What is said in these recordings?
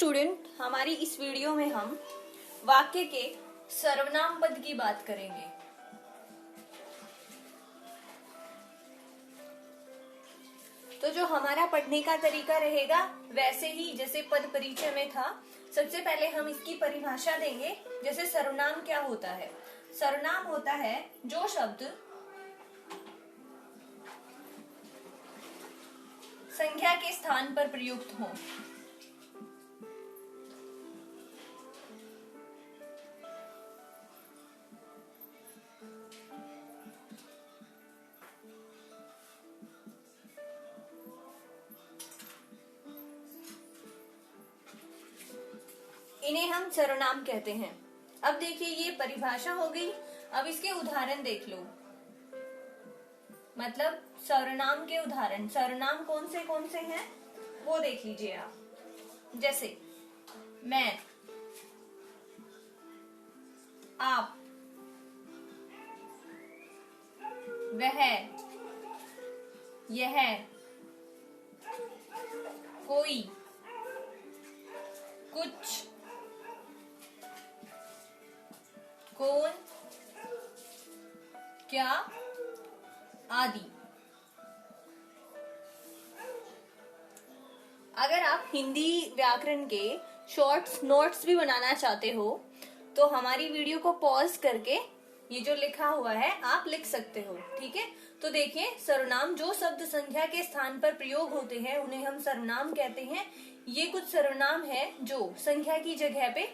Student, हमारी इस video में हम वाक्य के सर्वनाम पद की बात करेंगे। तो जो हमारा पढ़ने का तरीका रहेगा वैसे ही जैसे पद परिचय में था, सबसे पहले हम इसकी परिभाषा देंगे। जैसे सर्वनाम क्या होता है? सर्वनाम होता है जो शब्द संख्या के स्थान पर प्रयुक्त हो। इन्हें हम सर्वनाम कहते हैं। अब देखिए, ये परिभाषा हो गई। अब इसके उदाहरण देख लो। मतलब सर्वनाम के उदाहरण, सर्वनाम कौन से हैं वो देख लीजिए आप। जैसे मैं, आप, वह, यह, कोई, कुछ, कौन, क्या आदि। अगर आप हिंदी व्याकरण के शॉर्ट्स नोट्स भी बनाना चाहते हो तो हमारी वीडियो को पॉज करके ये जो लिखा हुआ है आप लिख सकते हो। ठीक है, तो देखिए, सर्वनाम जो शब्द संख्या के स्थान पर प्रयोग होते हैं उन्हें हम सर्वनाम कहते हैं। ये कुछ सर्वनाम है जो संख्या की जगह पे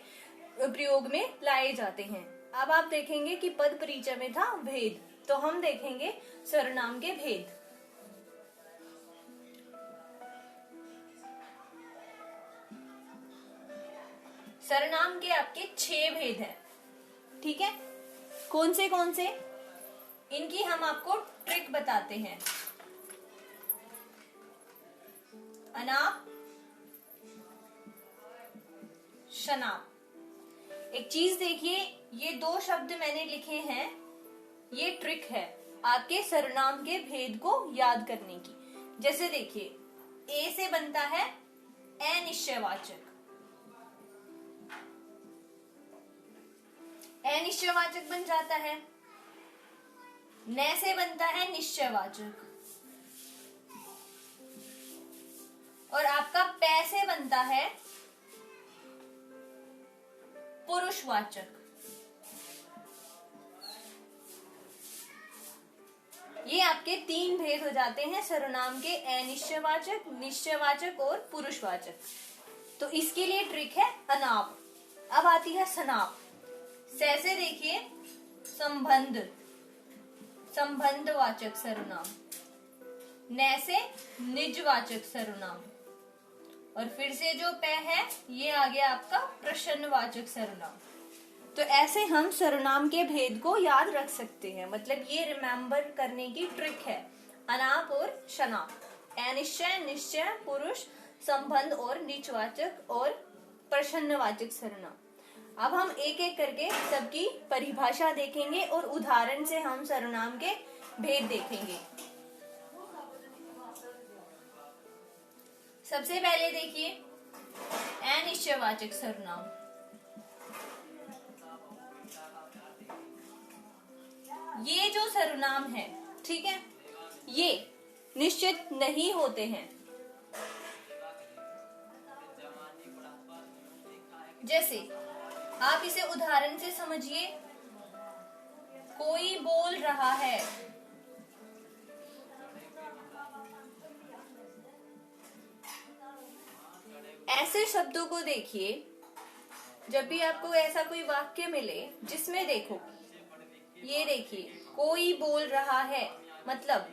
प्रयोग में लाए जाते हैं। अब आप देखेंगे कि पद परिचय में था भेद, तो हम देखेंगे सर्वनाम के भेद। सर्वनाम के आपके 6 भेद हैं। ठीक है, कौन से इनकी हम आपको ट्रिक बताते हैं। अनाप, शनाप। एक चीज देखिए, ये 2 शब्द मैंने लिखे हैं, ये ट्रिक है आपके सर्वनाम के भेद को याद करने की। जैसे देखिए, ए से बनता है अनिश्चयवाचक, अनिश्चयवाचक बन जाता है। न से बनता है निश्चयवाचक, और आपका पै से बनता है पुरुषवाचक। ये आपके 3 भेद हो जाते हैं सर्वनाम के, अनिश्चयवाचक, निश्चयवाचक और पुरुषवाचक। तो इसके लिए ट्रिक है अनाप। अब आती है सनाप। से देखिए संबंध, संबंधवाचक सर्वनाम। न से निजवाचक सर्वनाम, और फिर से जो पै है ये आ गया आपका प्रश्नवाचक सर्वनाम। तो ऐसे हम सर्वनाम के भेद को याद रख सकते हैं। मतलब ये रिमेम्बर करने की ट्रिक है। अनाप और शनाप, अनिश्चय, निश्चय, पुरुष, संबंध और निजवाचक और प्रश्नवाचक सर्वनाम। अब हम एक एक करके सबकी परिभाषा देखेंगे और उदाहरण से हम सर्वनाम के भेद देखेंगे। सबसे पहले देखिए अनिश्चयवाचक सर्वनाम। ये जो सर्वनाम है, ठीक है, ये निश्चित नहीं होते हैं। जैसे आप इसे उदाहरण से समझिए। कोई बोल रहा है, ऐसे शब्दों को देखिए। जब भी आपको ऐसा कोई वाक्य मिले जिसमें देखो, ये देखिए कोई बोल रहा है, मतलब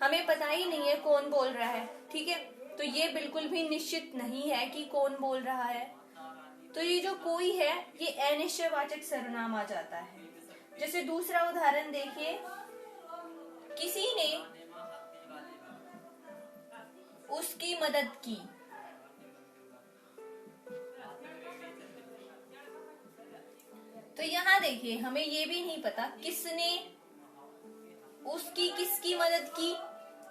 हमें पता ही नहीं है कौन बोल रहा है। ठीक है, तो ये बिल्कुल भी निश्चित नहीं है कि कौन बोल रहा है। तो ये जो कोई है ये अनिश्चयवाचक सर्वनाम आ जाता है। जैसे दूसरा उदाहरण देखिए, किसी ने उसकी मदद की। तो यहाँ देखिए, हमें ये भी नहीं पता किसने उसकी किसकी मदद की,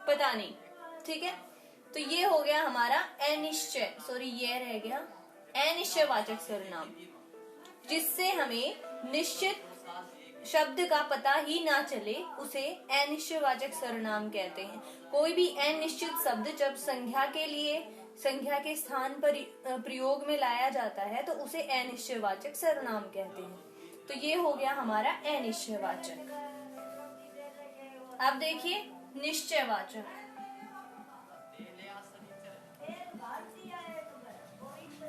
पता नहीं। ठीक है, तो ये हो गया हमारा अनिश्चय, सॉरी ये रह गया अनिश्चयवाचक सर्वनाम, जिससे हमें निश्चित शब्द का पता ही ना चले, उसे अनिश्चयवाचक सर्वनाम कहते हैं। कोई भी अनिश्चित शब्द जब संख्या के स्थान पर प्रयोग में लाया जाता है तो उसे अनिश्चयवाचक सर्वनाम कहते हैं। तो ये हो गया हमारा अनिश्चयवाचक। अब देखिए निश्चयवाचक।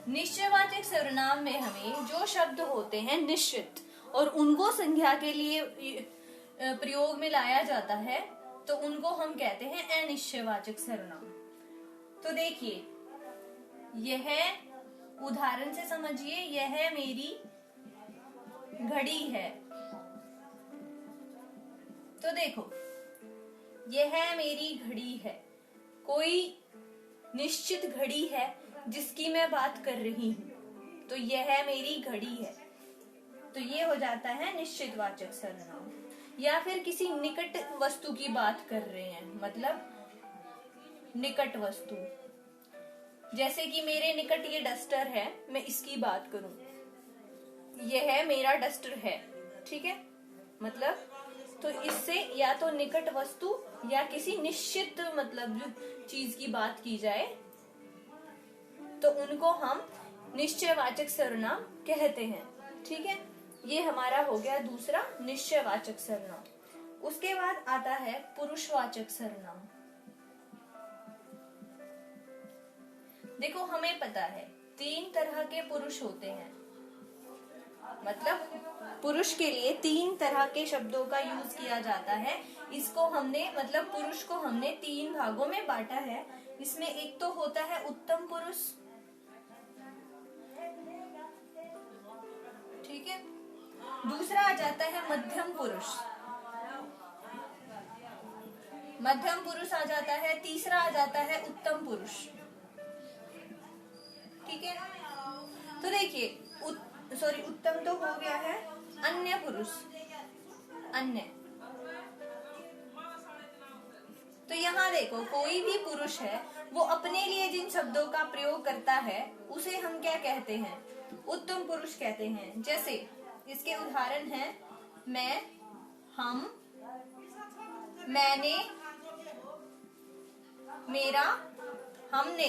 निश्चयवाचक सर्वनाम में हमें जो शब्द होते हैं निश्चित और उनको संख्या के लिए प्रयोग में लाया जाता है तो उनको हम कहते हैं अनिश्चयवाचक सर्वनाम। तो देखिए, यह उदाहरण से समझिए, यह मेरी घड़ी है। तो देखो, यह मेरी घड़ी है, कोई निश्चित घड़ी है जिसकी मैं बात कर रही हूं, तो यह मेरी घड़ी है। तो ये हो जाता है निश्चितवाचक सर्वनाम। या फिर किसी निकट वस्तु की बात कर रहे हैं, मतलब निकट वस्तु, जैसे कि मेरे निकट ये डस्टर है, मैं इसकी बात करूं, यह मेरा डस्टर है, ठीक है, मतलब तो इससे या तो निकट वस्तु या किसी निश्चित मतलब जो चीज की बात की जाए तो उनको हम निश्चयवाचक सर्वनाम कहते हैं, ठीक है। ये हमारा हो गया दूसरा निश्चयवाचक सर्वनाम। उसके बाद आता है पुरुषवाचक सर्वनाम। देखो, हमें पता है 3 तरह के पुरुष होते हैं, मतलब पुरुष के लिए 3 तरह के शब्दों का यूज किया जाता है। इसको हमने मतलब पुरुष को हमने 3 भागों में बांटा है। इसमें एक तो होता है उत्तम पुरुष, ठीक है, दूसरा आ जाता है मध्यम पुरुष, मध्यम पुरुष आ जाता है, तीसरा आ जाता है उत्तम पुरुष, ठीक है। तो देखिए, उत्तम तो हो गया है, अन्य पुरुष, अन्य। तो यहाँ देखो, कोई भी पुरुष है वो अपने लिए जिन शब्दों का प्रयोग करता है उसे हम क्या कहते हैं, उत्तम पुरुष कहते हैं। जैसे इसके उदाहरण हैं मैं, हम, मैंने, मेरा, हमने,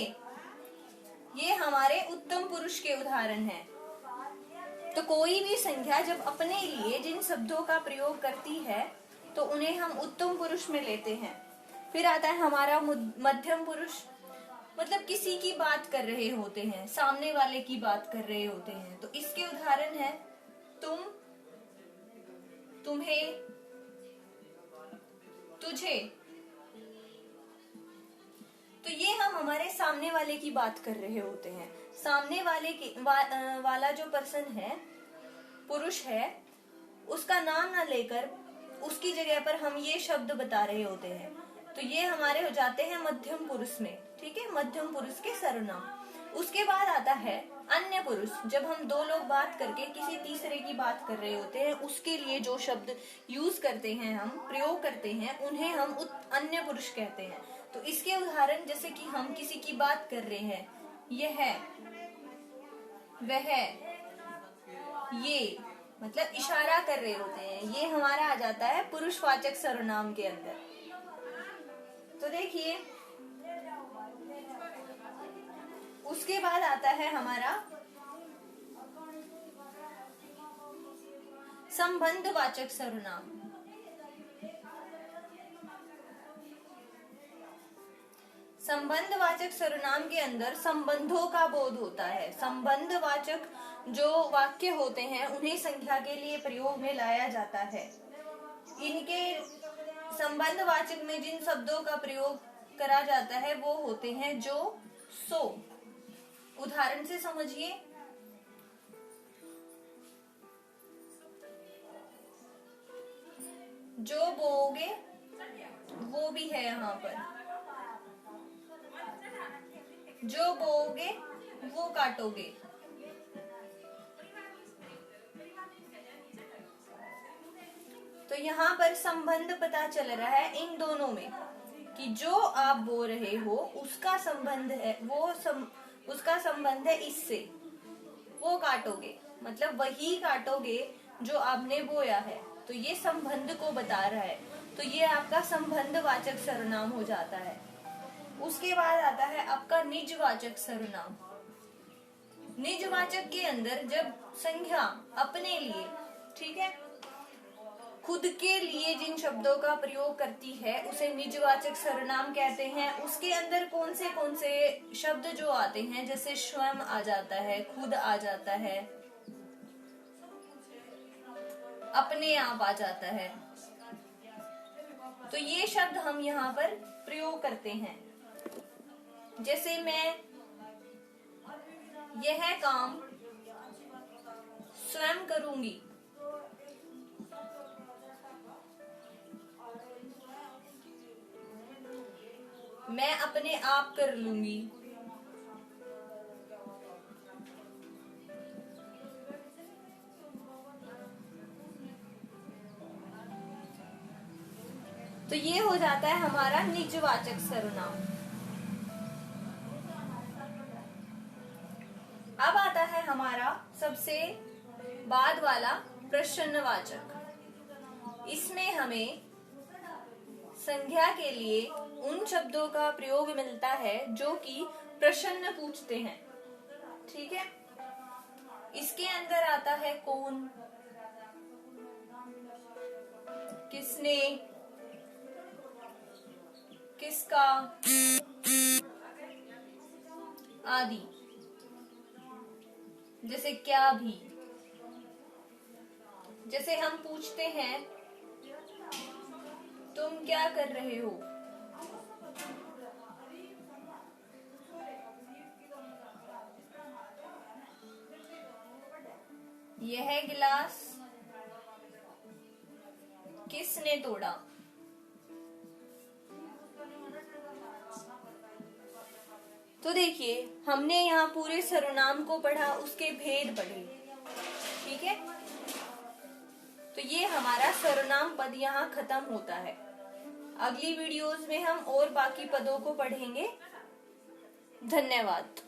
ये हमारे उत्तम पुरुष के उदाहरण हैं। तो कोई भी संख्या जब अपने लिए जिन शब्दों का प्रयोग करती है तो उन्हें हम उत्तम पुरुष में लेते हैं। फिर आता है हमारा मध्यम पुरुष, मतलब किसी की बात कर रहे होते हैं, सामने वाले की बात कर रहे होते हैं। तो इसके उदाहरण है तुम, तुम्हें, तुझे। तो ये हम हमारे सामने वाले की बात कर रहे होते हैं। सामने वाले की वाला जो पर्सन है, पुरुष है, उसका नाम ना लेकर उसकी जगह पर हम ये शब्द बता रहे होते हैं। तो ये हमारे हो जाते हैं मध्यम पुरुष में, ठीक है, मध्यम पुरुष के सर्वनाम। उसके बाद आता है अन्य पुरुष। जब हम 2 लोग बात करके किसी तीसरे की बात कर रहे होते हैं, उसके लिए जो शब्द यूज करते हैं, हम प्रयोग करते हैं, उन्हें हम अन्य पुरुष कहते हैं। तो इसके उदाहरण जैसे कि हम किसी की बात कर रहे हैं, यह, वह, ये, मतलब इशारा कर रहे होते हैं, ये हमारा आ जाता है पुरुषवाचक सर्वनाम के अंदर। तो देखिए, उसके बाद आता है हमारा संबंधवाचक सर्वनाम। संबंधवाचक सर्वनाम के अंदर संबंधों का बोध होता है। संबंधवाचक जो वाक्य होते हैं उन्हें संख्या के लिए प्रयोग में लाया जाता है। इनके संबंधवाचक में जिन शब्दों का प्रयोग करा जाता है वो होते हैं जो, सो। उदाहरण से समझिए, जो बोओगे, वो भी है यहाँ पर, जो बोओगे वो काटोगे। तो यहाँ पर संबंध पता चल रहा है इन दोनों में कि जो आप बो रहे हो उसका संबंध है, उसका संबंध है इससे, वो काटोगे, मतलब वही काटोगे जो आपने बोया है। तो ये संबंध को बता रहा है, तो ये आपका संबंधवाचक सर्वनाम हो जाता है। उसके बाद आता है आपका निजवाचक सर्वनाम। निजवाचक के अंदर जब संज्ञा अपने लिए, ठीक है, खुद के लिए जिन शब्दों का प्रयोग करती है उसे निजवाचक सर्वनाम कहते हैं। उसके अंदर कौन से शब्द जो आते हैं, जैसे स्वयं आ जाता है, खुद आ जाता है, अपने आप आ जाता है, तो ये शब्द हम यहाँ पर प्रयोग करते हैं। जैसे मैं यह काम स्वयं करूंगी, मैं अपने आप कर लूंगी, तो ये हो जाता है हमारा निजवाचक सर्वनाम। अब आता है हमारा सबसे बाद वाला प्रश्नवाचक। इसमें हमें संज्ञा के लिए उन शब्दों का प्रयोग मिलता है जो कि प्रश्न पूछते हैं, ठीक है। इसके अंदर आता है कौन, किसने, किसका आदि। जैसे क्या भी, जैसे हम पूछते हैं तुम क्या कर रहे हो, यह गिलास किसने तोड़ा। तो देखिए हमने यहाँ पूरे सर्वनाम को पढ़ा, उसके भेद पढ़े, ठीक है। तो ये हमारा सर्वनाम पद यहाँ खत्म होता है। अगली वीडियोस में हम और बाकी पदों को पढ़ेंगे। धन्यवाद।